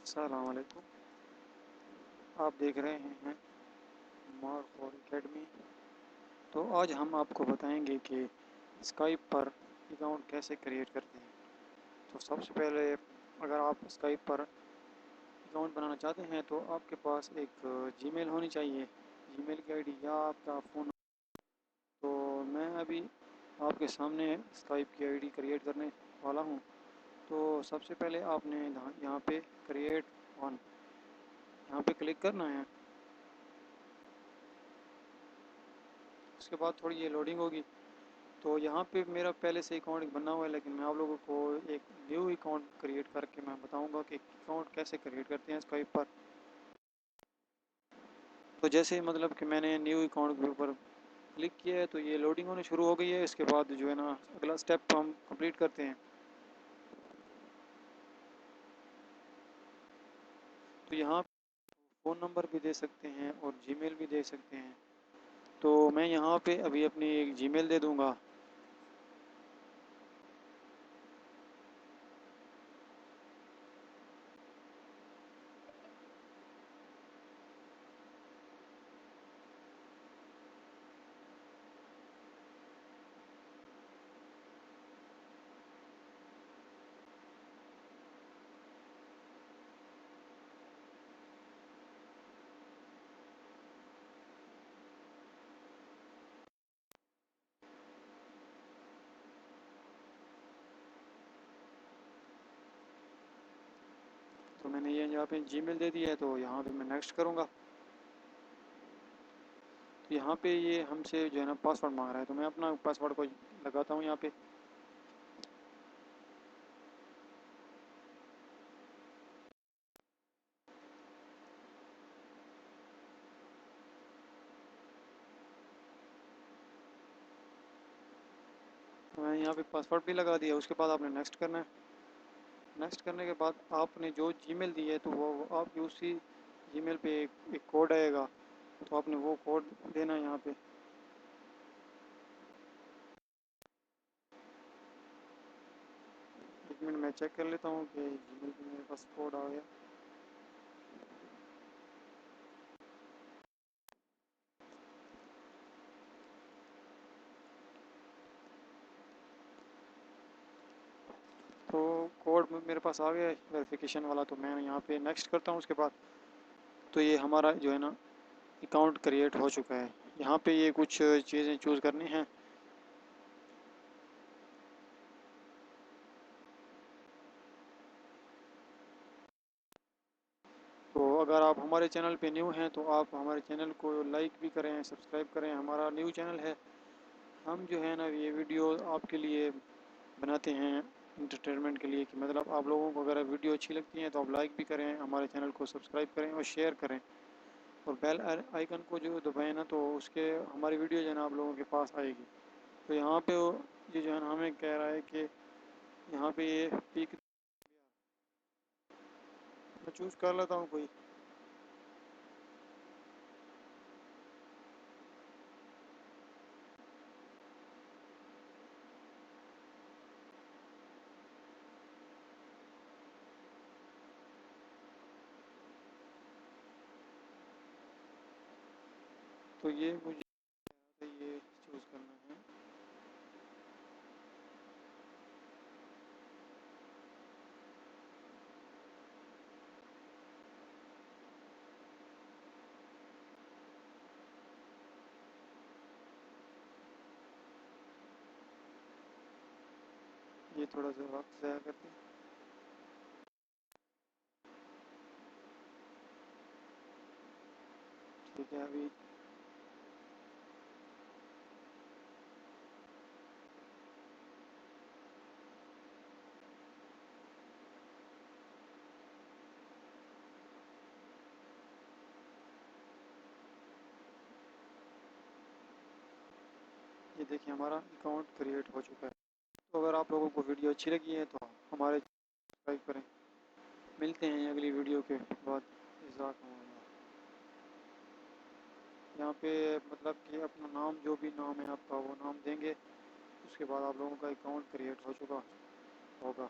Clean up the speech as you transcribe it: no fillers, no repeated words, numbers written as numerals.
السلام علیکم۔ آپ دیکھ رہے ہیں مار فور اکیڈمی۔ تو آج ہم آپ کو بتائیں گے کہ اسکائپ پر اکاؤنٹ کیسے کریٹ کرتے ہیں۔ تو سب سے پہلے اگر آپ اسکائپ پر اکاؤنٹ بنانا چاہتے ہیں تو آپ کے پاس ایک جی میل ہونی چاہیے، جی میل کی آئی ڈی یا آپ کا فون۔ تو میں ابھی آپ کے سامنے اسکائپ کی آئی ڈی کریٹ کرنے والا ہوں۔ تو سب سے پہلے آپ نے یہاں پہ کریٹ آن یہاں پہ کلک کرنا ہے۔ اس کے بعد تھوڑی یہ لوڈنگ ہوگی۔ تو یہاں پہ میرا پہلے سے اکاؤنٹ بنا ہوا ہے، لیکن میں آپ لوگوں کو ایک نیو اکاؤنٹ کریٹ کر کے میں بتاؤں گا کہ اکاؤنٹ کیسے کریٹ کرتے ہیں اسکائپ پر۔ تو جیسے مطلب کہ میں نے نیو اکاؤنٹ کے اوپر کلک کیا ہے تو یہ لوڈنگ ہونے شروع ہو گئی ہے۔ اس کے بعد جو ہے نا اگلا سٹیپ ہم کمپلیٹ کرتے ہیں۔ تو یہاں فون نمبر بھی دے سکتے ہیں اور جی میل بھی دے سکتے ہیں۔ تو میں یہاں پہ ابھی اپنی ایک جی میل دے دوں گا۔ تو میں نے یہ یہاں پہ جی میل دے دی ہے، تو یہاں پہ میں نیکسٹ کروں گا۔ تو یہاں پہ یہ ہم سے جو ہے نا پاسورڈ مانگ رہا ہے، تو میں اپنا پاسورڈ کو لگاتا ہوں یہاں پہ۔ میں یہاں پہ پاسورڈ بھی لگا دیا۔ اس کے بعد آپ نے نیکسٹ کرنا ہے۔ نیکسٹ کرنے کے بعد آپ نے جو جی میل دی ہے تو وہ آپ کی اسی جی میل پہ ایک کوڈ آئے گا، تو آپ نے وہ کوڈ دینا ہے یہاں پہ۔ ایک منٹ میں چیک کر لیتا ہوں کہ جی میل پہ میرے پاس کوڈ آ گیا۔ تو کوڈ میرے پاس آ گیا ہے ویریفیکیشن والا، تو میں یہاں پہ نیکسٹ کرتا ہوں۔ اس کے بعد تو یہ ہمارا جو ہے نا اکاؤنٹ کریٹ ہو چکا ہے۔ یہاں پہ یہ کچھ چیزیں چوز کرنی ہیں۔ تو اگر آپ ہمارے چینل پہ نیو ہیں تو آپ ہمارے چینل کو لائک بھی کریں، سبسکرائب کریں۔ ہمارا نیو چینل ہے، ہم جو ہے نا یہ ویڈیو آپ کے لیے بناتے ہیں انٹرٹینمنٹ کے لیے، کہ مطلب آپ لوگوں کو اگر ویڈیو اچھی لگتی ہیں تو آپ لائک بھی کریں، ہمارے چینل کو سبسکرائب کریں اور شیئر کریں، اور بیل آئیکن کو جو دبائیں نا تو اس کے ہماری ویڈیو جو ہے نا آپ لوگوں کے پاس آئے گی۔ تو یہاں پہ یہ جو ہے نا ہمیں کہہ رہا ہے کہ یہاں پہ یہ پیک میں چوز کر لیتا ہوں کوئی۔ تو یہ مجھے یہ چوز کرنا ہے۔ یہ تھوڑا سا وقت ضائع کرتے ہیں۔ ٹھیک ہے، ابھی یہ دیکھیں ہمارا اکاؤنٹ کریٹ ہو چکا ہے۔ تو اگر آپ لوگوں کو ویڈیو اچھی لگی ہے تو ہمارے سبسکرائب کریں۔ ملتے ہیں اگلی ویڈیو کے بعد۔ جزاکم اللہ۔ یہاں پہ مطلب کہ اپنا نام، جو بھی نام ہے آپ کا وہ نام دیں گے۔ اس کے بعد آپ لوگوں کا اکاؤنٹ کریٹ ہو چکا ہوگا۔